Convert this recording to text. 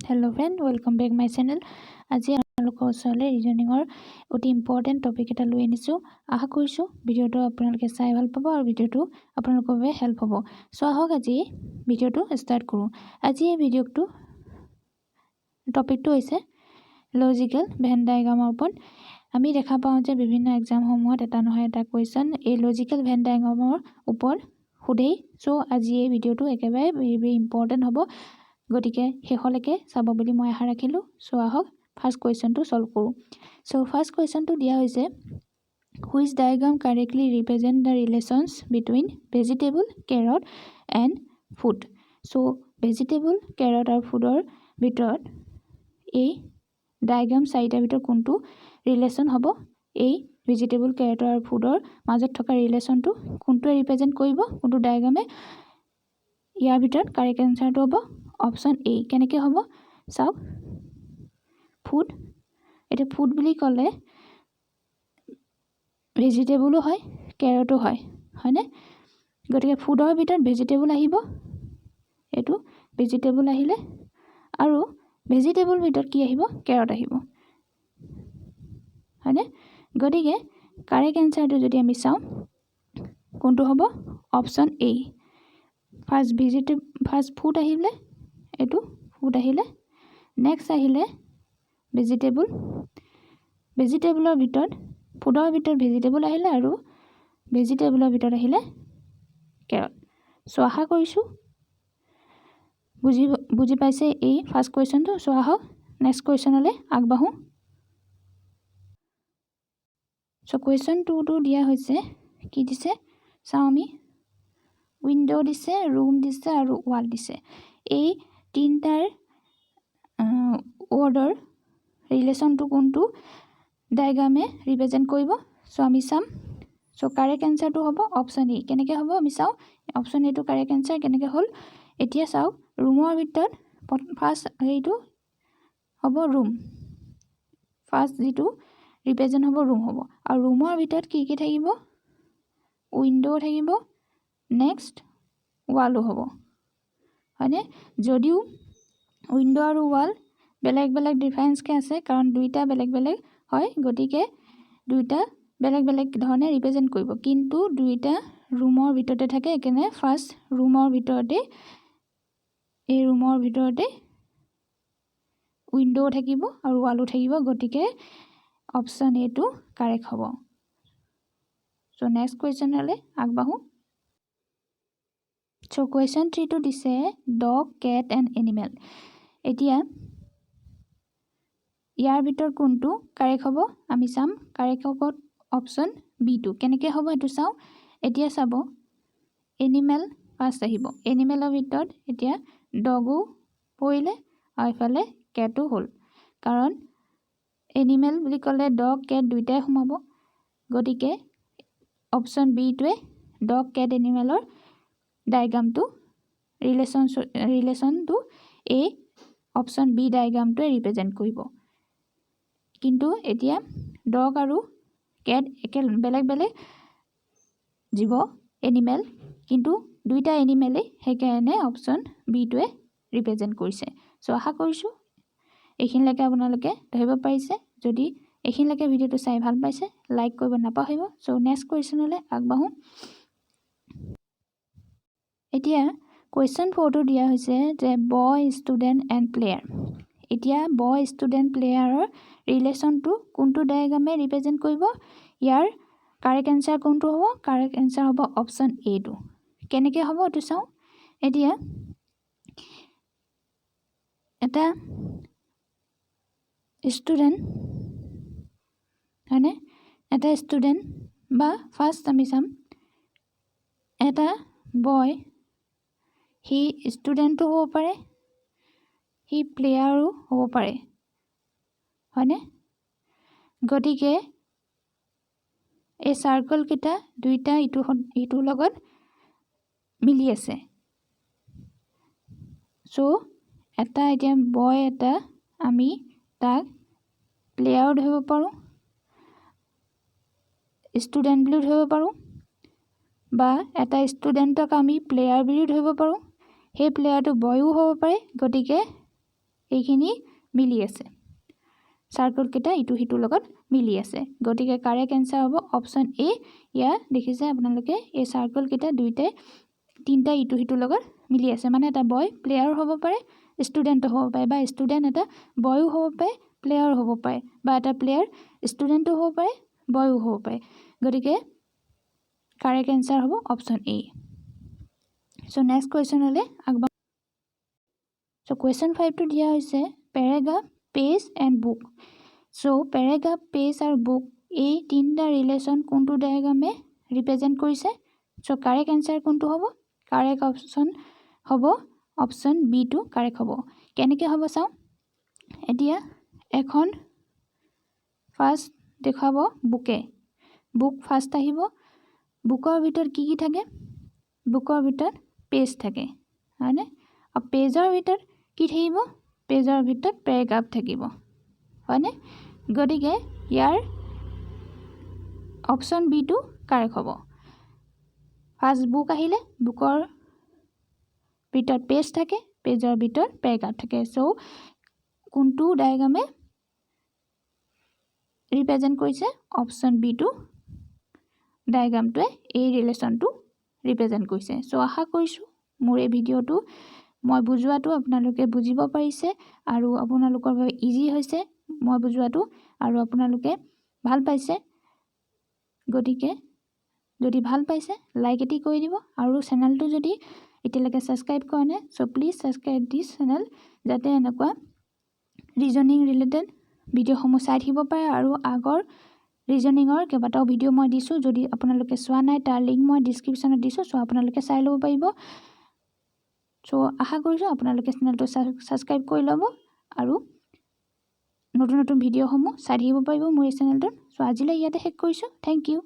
Hello friend, welcome back my channel. আজি আপোনালোকৰ ওচৰলৈ ৰিজনিঙৰ অতি ইম্পৰ্টেণ্ট টপিক এটা লৈ আনিছোঁ। আশা কৰিছোঁ ভিডিঅ'টো আপোনালোকে চাই ভাল পাব আৰু ভিডিঅ'টো আপোনালোকৰ বাবে হেল্প হ'ব। সো আহক আজি ভিডিঅ'টো ষ্টাৰ্ট কৰোঁ। আজি এই ভিডিঅ'টো টপিকটো হৈছে লজিকেল ভেন ডায়াগ্ৰামৰ ওপৰত। আমি দেখা পাওঁ যে বিভিন্ন এক্সামসমূহত এটা নহয় এটা কুৱেশ্যন এই লজিকেল ভেন ডায়াগ্ৰামৰ ওপৰত সোধেই। সো আজি এই ভিডিঅ'টো একেবাৰে ভেৰি ইম্পৰ্টেণ্ট হ'ব। গতিকে শেষলৈকে চাব বুলি মই আশা ৰাখিলোঁ। সো আহক ফাৰ্ষ্ট কুৱেশ্যনটো সলভ কৰোঁ। সো ফাৰ্ষ্ট কুৱেশ্যনটো দিয়া হৈছে which diagram correctly represent the relations between vegetable carrot and food. So vegetable carrot আৰু ফুডৰ ভিতৰত এই ডায়াগ্ৰাম চাৰিটাৰ ভিতৰত কোনটো ৰিলেশ্যন হ'ব, এই ভেজিটেবল কেৰট আৰু ফুডৰ মাজত থকা ৰিলেশ্যনটো কোনটোৱে ৰিপ্ৰেজেণ্ট কৰিব, কোনটো ডায়াগ্ৰামে। ইয়াৰ ভিতৰত কাৰেক্ট এনচাৰটো হ'ব অপশ্যন এ। কেনেকৈ হ'ব চাওক, ফুড, এতিয়া ফুড বুলি ক'লে ভেজিটেবলো হয় কেৰটো হয়, হয়নে? গতিকে ফুডৰ ভিতৰত ভেজিটেবল আহিব, এইটো ভেজিটেবল আহিলে, আৰু ভেজিটেবল ভিতৰত কি আহিব, কেৰট আহিব, হয়নে? গতিকে কাৰেক্ট এনচাৰটো যদি আমি চাওঁ কোনটো হ'ব, অপশ্যন এ। ফাৰ্ষ্ট ফুড আহিলে, এইটো ফুড আহিলে, নেক্সট আহিলে ভেজিটেবল, ভেজিটেবলৰ ভিতৰত ফুডৰ ভিতৰত ভেজিটেবল আহিলে আৰু ভেজিটেবলৰ ভিতৰত আহিলে কেৰট। সো আশা কৰিছোঁ বুজি পাইছে এই ফাৰ্ষ্ট কুৱেশ্যনটো। সো আহক নেক্সট কুৱেশ্যনলৈ আগবাঢ়োঁ। সো কুৱেশ্যন 2টো দিয়া হৈছে, কি দিছে চাওঁ আমি, উইণ্ড' দিছে, ৰুম দিছে আৰু ৱাল দিছে। এই তিনিটাৰ ৱৰ্ডৰ ৰিলেশ্যনটো কোনটো ডায়াগ্ৰামে ৰিপ্ৰেজেণ্ট কৰিব। সো আমি চাম। সো কাৰেক্ট এনচাৰটো হ'ব অপশ্যন এ। কেনেকৈ হ'ব আমি চাওঁ, অপশ্যন এটো কাৰেক্ট এনচাৰ কেনেকৈ হ'ল। এতিয়া চাওক, ৰুমৰ ভিতৰত ফাৰ্ষ্ট হেৰিটো হ'ব ৰুম, ফাৰ্ষ্ট যিটো ৰিপ্ৰেজেণ্ট হ'ব ৰুম হ'ব, আৰু ৰুমৰ ভিতৰত কি কি থাকিব, উইণ্ড' থাকিব, নেক্সট ৱালো হ'ব, হয়নে? যদিও উইণ্ড' আৰু ৱাল বেলেগ বেলেগ ডিফাৰেঞ্চকৈ আছে, কাৰণ দুইটা বেলেগ বেলেগ হয়, গতিকে দুইটা বেলেগ বেলেগ ধৰণে ৰিপ্ৰেজেণ্ট কৰিব, কিন্তু দুইটা ৰুমৰ ভিতৰতে থাকে। একেনে ফাৰ্ষ্ট ৰুমৰ ভিতৰতে, এই ৰুমৰ ভিতৰতে উইণ্ড' থাকিব আৰু ৱালো থাকিব, গতিকে অপশ্যন এটো কাৰেক্ট হ'ব। সো নেক্সট কুৱেশ্যনলৈ আগবাঢ়োঁ। সো কুৱেশ্যন 3টো দিছে ডগ, কেট এণ্ড এনিমেল। এতিয়া ইয়াৰ ভিতৰত কোনটো কাৰেক্ট হ'ব আমি চাম। কাৰেক্ট হ'ব অপশ্যন বিটো। কেনেকৈ হ'ব এইটো চাওঁ। এতিয়া চাব, এনিমেল ফাৰ্ষ্ট আহিব, এনিমেলৰ ভিতৰত এতিয়া ডগো পৰিলে আৰু এইফালে কেটো হ'ল, কাৰণ এনিমেল বুলি ক'লে ডগ কেট দুইটাই সোমাব, গতিকে অপশ্যন বিটোৱে ডগ কেট এনিমেলৰ ডায়াগ্ৰামটো ৰিলেশ্যনটো এই অপশ্যন বি ডায়াগ্ৰামটোৱে ৰিপ্ৰেজেণ্ট কৰিব। কিন্তু এতিয়া ডগ আৰু কেট বেলেগ বেলেগ জীৱ, এনিমেল, কিন্তু দুইটা এনিমেলেই, সেইকাৰণে অপশ্যন বিটোৱে ৰিপ্ৰেজেণ্ট কৰিছে। সো আশা কৰিছোঁ এইখিনিলৈকে আপোনালোকে ধৰিব পাৰিছে। যদি এইখিনিলৈকে ভিডিঅ'টো চাই ভাল পাইছে, লাইক কৰিব নাপাহৰিব। সো নেক্সট কুৱেশ্যনলৈ আগবাঢ়োঁ। এতিয়া কুৱেশ্যন 4টো দিয়া হৈছে যে বয়, ষ্টুডেণ্ট এণ্ড প্লেয়াৰ। এতিয়া বয়, ষ্টুডেণ্ট, প্লেয়াৰৰ ৰিলেশ্যনটো কোনটো ডায়াগ্ৰামে ৰিপ্ৰেজেণ্ট কৰিব, ইয়াৰ কাৰেক্ট এনচাৰ কোনটো হ'ব, কাৰেক্ট এনচাৰ হ'ব অপশ্যন এটো। কেনেকৈ হ'ব এইটো চাওঁ। এতিয়া এটা ষ্টুডেণ্ট, হয়নে, এটা ষ্টুডেণ্ট বা ফাৰ্ষ্ট আমি চাম, এটা বয়, সি ষ্টুডেণ্টো হ'ব পাৰে, সি প্লেয়াৰো হ'ব পাৰে, হয়নে? গতিকে এই চাৰ্কলকেইটা দুইটা ইটোৰ লগত মিলি আছে। সো এটা এতিয়া বয়, এটা আমি তাক প্লেয়াৰো ধৰিব পাৰোঁ, ষ্টুডেণ্ট বুলিও ধৰিব পাৰোঁ, বা এটা ষ্টুডেণ্টক আমি প্লেয়াৰ বুলিও ধৰিব পাৰোঁ, সেই প্লেয়াৰটো বয়ো হ'ব পাৰে। গতিকে এইখিনি মিলি আছে সাৰ্কেল কেইটা ইটো হিটোৰ লগত মিলি আছে গতিকে কাৰেক্ট আনসাৰ হ'ব অপচন এ ইয়া দেখিছে আপোনালোকে এই সাৰ্কেল কেইটা দুইটাই তিনটা ইটো হিটোৰ লগত মিলি আছে মানে এটা বয় প্লেয়াৰ হ'ব পাৰে ষ্টুডেন্ট হ'ব পাৰে বা ষ্টুডেন্ট এটা বয়ও হ'ব পাৰে প্লেয়াৰ হ'ব পাৰে বা এটা প্লেয়াৰ ষ্টুডেন্টও হ'ব পাৰে বয়ও হ'ব পাৰে গতিকে কাৰেক্ট আনসাৰ হ'ব option A so next question হলে আগবা সো কোৱেশ্চন 5 টো দিয়া হৈছে paragraph page and book so paragraph page আৰু বুক এই তিনটা ৰিলেশন কোনটো ডায়াগ্ৰামে ৰিপ্ৰেজেন্ট কৰিছে সো কাৰেক্ট আনসাৰ কোনটো হ'ব কাৰেক্ট অপচন হ'ব অপচন বি টো কাৰেক্ট হ'ব কেনেকৈ হ'ব চাও এতিয়া এখন ফাৰ্স্ট দেখাব বুকে বুক ফাৰ্স্ট আহিব বুকৰ ভিতৰত কি থাকে বুকৰ ভিতৰত পেজ থাকে হয়নে আৰু পেজৰ ভিতৰত কি থাকিব পেজৰ ভিতৰত প্যাৰাগ্ৰাফ থাকিব হয়নে গতিকে ইয়াৰ অপচন বি টো কাৰেক্ট হ'ব ফাৰ্স্ট বুক আহিলে বুকৰ ভিতৰত পেজ থাকে পেজৰ ভিতৰত প্যাৰাগ্ৰাফ থাকে সো কোনটো ডায়াগ্ৰামে ৰিপ্ৰেজেন্ট কৰিছে অপচন বি টো ডায়াগ্ৰামটোৱে এই ৰিলেশনটো ৰিপ্ৰেজেন্ট কৰিছে সো আশা কৰিছো মোৰ এই ভিডিওটো মই বুজোৱাটো আপোনালোকে বুজিব পাৰিছে আৰু আপোনালোকৰ বাবে ইজি হৈছে মই বুজোৱাটো আৰু আপোনালোকে ভাল পাইছে গতিকে যদি ভাল পাইছে লাইক এটি কৰি দিব আৰু চেনেলটো যদি এতিয়ালৈকে সাবস্ক্ৰাইব কৰা নাই so please subscribe this channel যাতে এনেকুৱা ৰিজনিং ৰিলেটেড ভিডিওসমূহ চাই থাকিব পাৰে আৰু আগৰ ৰিজনিঙৰ কেইবাটাও ভিডিও মই দিছো যদি আপোনালোকে চোৱা নাই তাৰ লিংক মই ডেসক্ৰিপচনত দিছো সো আপোনালোকে চাই ল'ব পাৰিব সো আশা কৰিছো আপোনালোকে চেনেলটো সাবস্ক্ৰাইব কৰি ল'ব আৰু নতুন নতুন ভিডিওসমূহ চাই থাকিব পাৰিব মোৰ এই চেনেলটোত সো আজিলৈ ইয়াতে শেষ কৰিছো থ্যাংক ইউ